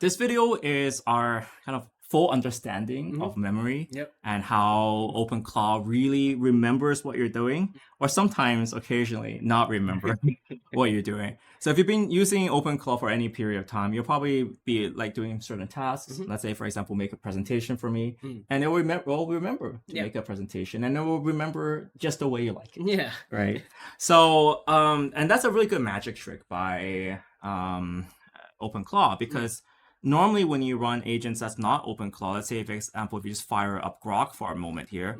This video is our kind of full understanding of memory and how OpenClaw really remembers what you're doing, or sometimes occasionally not remember what you're doing. So if you've been using OpenClaw for any period of time, you'll probably be like doing certain tasks. Let's say, for example, make a presentation for me, and it will remember to make a presentation, and it will remember just the way you like it. Yeah. Right. So, and that's a really good magic trick by OpenClaw, because normally when you run agents that's not OpenClaw, let's say, for example, if you just fire up Grok for a moment here,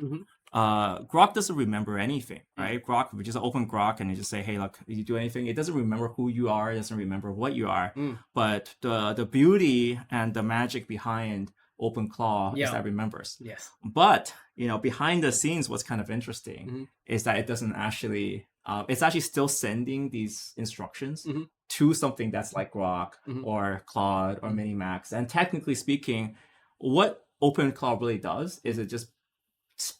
Grok doesn't remember anything, right? Grok, we just open Grok and you just say, hey, look, did you do anything? It doesn't remember who you are. It doesn't remember what you are. But the beauty and the magic behind OpenClaw is that it remembers. Yes. But, behind the scenes, what's kind of interesting is that it doesn't actually, it's actually still sending these instructions to something that's like Grok or Claude or Minimax. And technically speaking, what OpenClaw really does is it just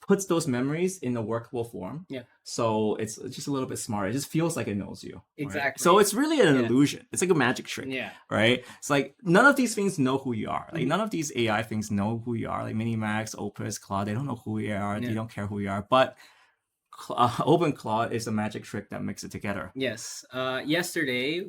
puts those memories in a workable form. Yeah. So it's just a little bit smarter. It just feels like it knows you. Exactly. Right? So it's really an illusion. It's like a magic trick. Yeah. Right? It's like none of these things know who you are. Like none of these AI things know who you are. Like Minimax, Opus, Claude, they don't know who you are. They don't care who you are. But OpenClaw is a magic trick that makes it together. Yes. Yesterday,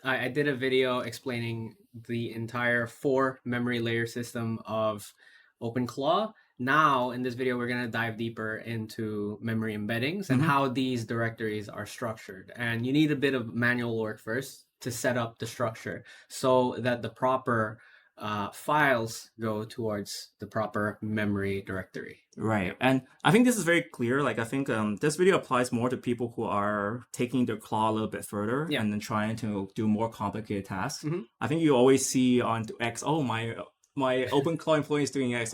I did a video explaining the entire 4 memory layer system of OpenClaw. Now, in this video, we're going to dive deeper into memory embeddings and how these directories are structured. And you need a bit of manual work first to set up the structure so that the proper files go towards the proper memory directory. Right. And I think this is very clear. Like, I think this video applies more to people who are taking their claw a little bit further and then trying to do more complicated tasks. I think you always see on X, oh, my OpenClaw employee is doing X.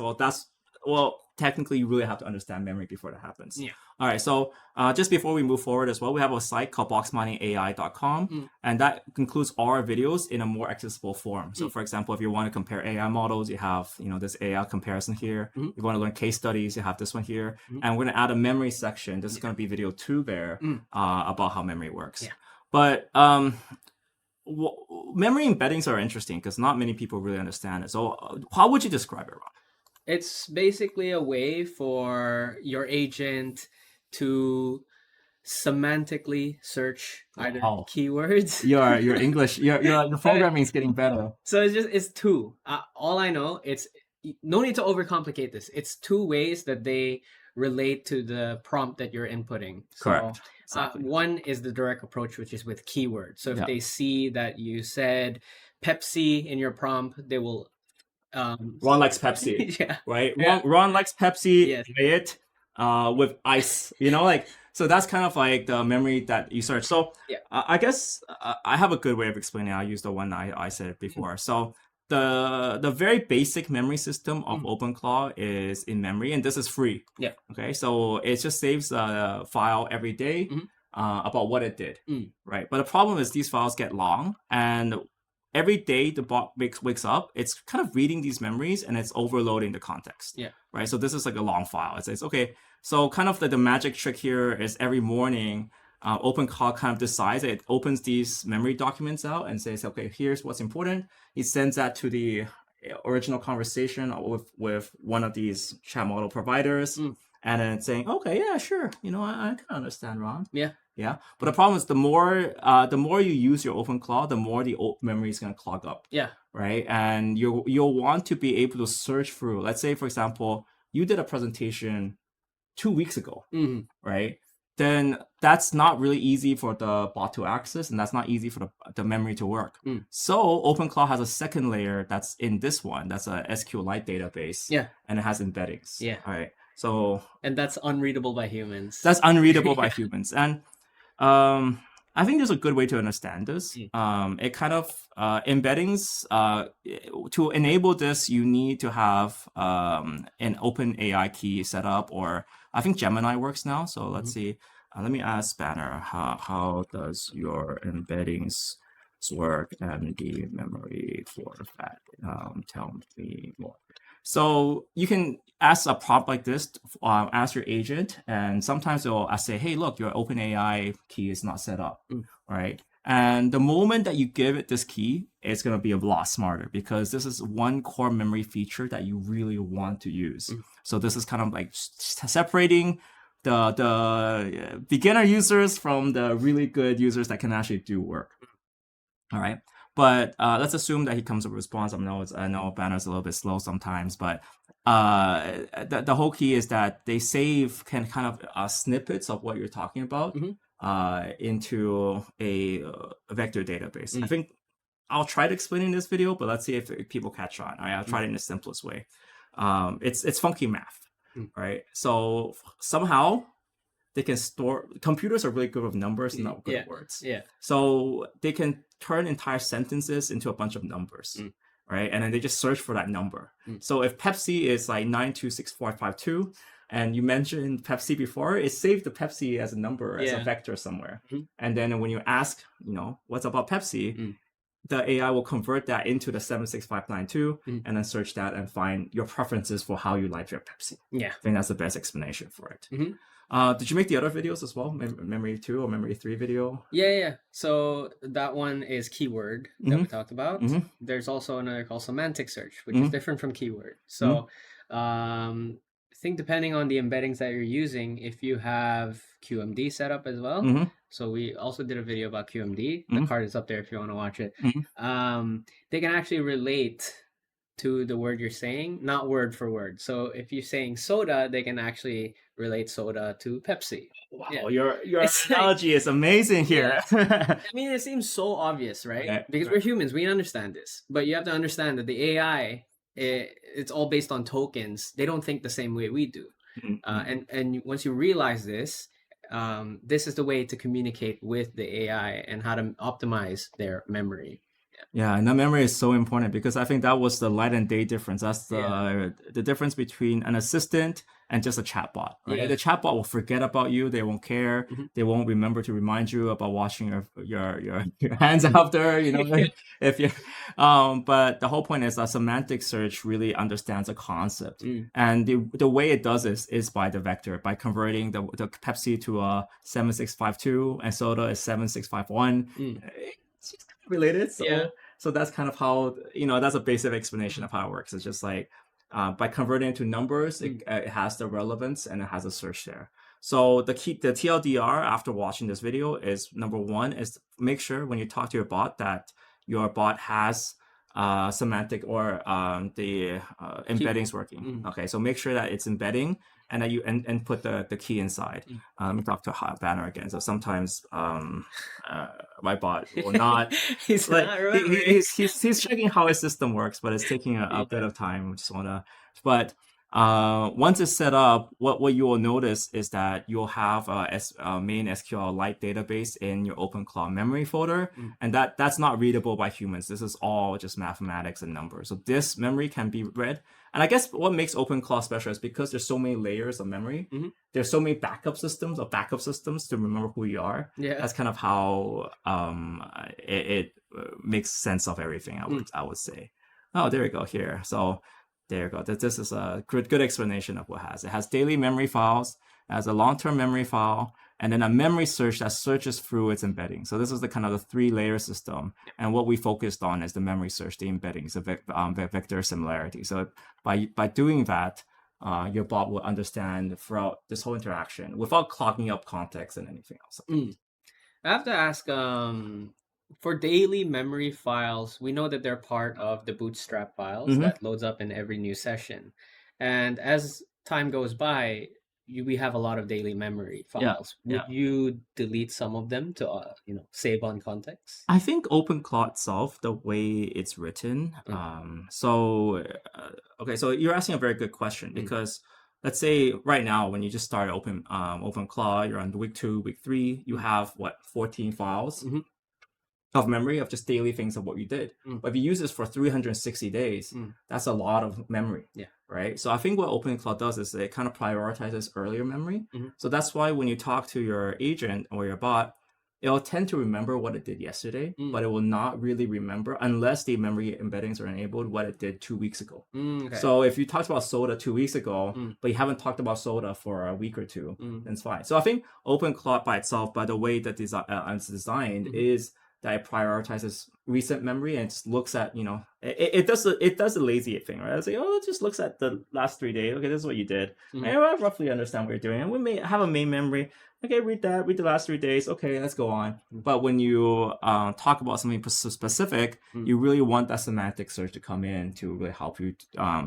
Well, technically, you really have to understand memory before that happens. Yeah. All right. So just before we move forward as well, we have a site called BoxminingAI.com, and that includes all our videos in a more accessible form. So, for example, if you want to compare AI models, you have this AI comparison here. If you want to learn case studies, you have this one here. And we're going to add a memory section. This is going to be video 2 there about how memory works. Yeah. But memory embeddings are interesting because not many people really understand it. So how would you describe it, Ron? It's basically a way for your agent to semantically search either keywords. Your English, your programming is getting better. So it's 2. All I know, it's no need to overcomplicate this. It's 2 ways that they relate to the prompt that you're inputting. Correct. So, exactly. One is the direct approach, which is with keywords. So if they see that you said Pepsi in your prompt, they will. Ron likes Pepsi, right? Yeah. Ron likes Pepsi, it with ice, so that's kind of like the memory that you search. So I guess I have a good way of explaining. I'll use the one I said before. So the very basic memory system of OpenClaw is in memory, and this is free. Yeah. Okay, so it just saves a file every day about what it did, right? But the problem is these files get long, and every day the bot wakes up, it's kind of reading these memories and it's overloading the context. Yeah. Right. So this is like a long file. It says, okay, so kind of the magic trick here is every morning, OpenClaw kind of decides it opens these memory documents out and says, okay, here's what's important. It sends that to the original conversation with one of these chat model providers. And then it's saying, okay, yeah, sure. I can understand, Ron. Yeah. Yeah, but the problem is the more you use your OpenClaw, the more the memory is going to clog up. Yeah. Right, and you'll want to be able to search through. Let's say, for example, you did a presentation 2 weeks ago, right? Then that's not really easy for the bot to access, and that's not easy for the memory to work. So OpenClaw has a second layer that's in this one. That's a SQLite database. Yeah. And it has embeddings. Yeah. All right. So. And that's unreadable by humans. That's unreadable by humans, and. I think there's a good way to understand this. It kind of embeddings. To enable this, you need to have an OpenAI key set up, or I think Gemini works now. So let's see. Let me ask Banner, how does your embeddings work and the memory for that? Tell me more. So you can ask a prompt like this, ask your agent, and sometimes it will say, hey, look, your OpenAI key is not set up, right? And the moment that you give it this key, it's going to be a lot smarter because this is one core memory feature that you really want to use. So this is kind of like separating the beginner users from the really good users that can actually do work. All right. But let's assume that he comes with a response. I know Banner's a little bit slow sometimes, but the whole key is that they save kind of snippets of what you're talking about into a vector database. I think I'll try to explain in this video, but let's see if people catch on. All right, I'll try it in the simplest way. It's funky math, right? So somehow they can store. Computers are really good with numbers, not good with words. Yeah. So they can turn entire sentences into a bunch of numbers, right? And then they just search for that number. So if Pepsi is like 926452, and you mentioned Pepsi before, it saved the Pepsi as a number, as a vector somewhere. And then when you ask, what's about Pepsi, the AI will convert that into the 76592 and then search that and find your preferences for how you like your Pepsi. Yeah. I think that's the best explanation for it. Did you make the other videos as well? Memory 2 or Memory 3 video? Yeah. So that one is keyword that we talked about. There's also another called semantic search, which is different from keyword. So I think depending on the embeddings that you're using, if you have QMD set up as well. So we also did a video about QMD. The card is up there if you want to watch it. They can actually relate to the word you're saying, not word for word. So if you're saying soda, they can actually relate soda to Pepsi. Wow, your analogy is amazing here. I mean, it seems so obvious, right? Because we're humans, we understand this. But you have to understand that the AI, it's all based on tokens. They don't think the same way we do. And once you realize this, this is the way to communicate with the AI and how to optimize their memory. Yeah, and the memory is so important because I think that was the light and day difference. That's the difference between an assistant and just a chatbot. Right? The chatbot will forget about you. They won't care. They won't remember to remind you about washing your hands after. If you. But the whole point is that semantic search really understands a concept, and the way it does this is by the vector, by converting the Pepsi to a 7652 and soda is 7651. It's related, so that's kind of how that's a basic explanation of how it works. It's just like by converting it to numbers, it has the relevance and it has a search there. So the TLDR after watching this video is number one is make sure when you talk to your bot that your bot has semantic or the embeddings working. Okay, so make sure that it's embedding and that you and put the key inside. Let me talk to Banner again. So sometimes my bot will not. he's checking how his system works, but it's taking a bit of time. Just wanna, but once it's set up, what you will notice is that you'll have a main SQLite database in your OpenClaw memory folder, and that's not readable by humans. This is all just mathematics and numbers. So this memory can be read. And I guess what makes OpenClaw special is because there's so many layers of memory. There's so many backup systems to remember who you are. That's kind of how it makes sense of everything. I would say. Oh, there we go here. So. There you go. This is a good explanation of what it has. It has daily memory files, it has a long-term memory file, and then a memory search that searches through its embedding. So this is the kind of the 3-layer system. And what we focused on is the memory search, the embeddings, the vector similarity. So by doing that, your bot will understand throughout this whole interaction without clogging up context and anything else. I have to ask, for daily memory files, we know that they're part of the bootstrap files that loads up in every new session. And as time goes by, we have a lot of daily memory files. Would you delete some of them to save on context? I think OpenClaw itself, the way it's written, so you're asking a very good question because let's say right now when you just start OpenClaw, you're on week 2, week 3, you have 14 files of memory of just daily things of what you did. But if you use this for 360 days, that's a lot of memory, right? So I think what OpenClaw does is it kind of prioritizes earlier memory. So that's why when you talk to your agent or your bot, it'll tend to remember what it did yesterday, but it will not really remember unless the memory embeddings are enabled what it did 2 weeks ago. So if you talked about soda 2 weeks ago, but you haven't talked about soda for a week or two, then it's fine. So I think OpenClaw by itself, by the way that it's designed, is that it prioritizes recent memory and just looks at, it does a lazy thing, right? It's like, oh, it just looks at the last 3 days. Okay, this is what you did. Mhm. And I roughly understand what you're doing. And we may have a main memory. Okay, read the last 3 days. Okay, let's go on. But when you talk about something specific, you really want that semantic search to come in to really help you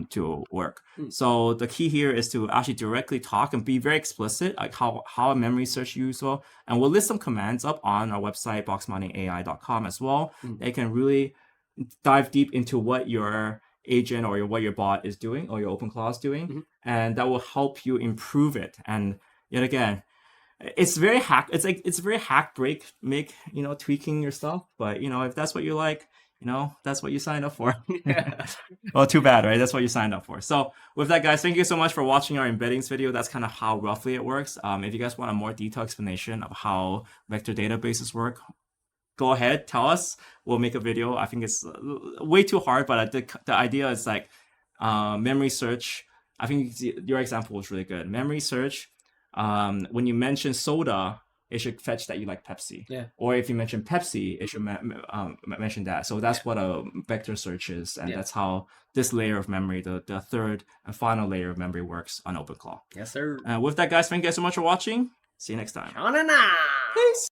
to work. So the key here is to actually directly talk and be very explicit, like how a memory search useful. And we'll list some commands up on our website, BoxminingAI.com as well. They can really dive deep into what your agent or what your bot is doing or your OpenClaw is doing, and that will help you improve it. And yet again, it's very hack break make, tweaking your stuff. But if that's what you like, that's what you signed up for. Well, too bad, right? That's what you signed up for. So with that, guys, thank you so much for watching our embeddings video. That's kind of how roughly it works. If you guys want a more detailed explanation of how vector databases work, go ahead, tell us. We'll make a video. I think it's way too hard, but the idea is like memory search. I think your example was really good. Memory search. When you mention soda, it should fetch that you like Pepsi. Yeah. Or if you mention Pepsi, it should mention that. So that's what a vector search is, and that's how this layer of memory, the third and final layer of memory, works on OpenClaw. Yes, sir. With that, guys, thank you guys so much for watching. See you next time. Peace.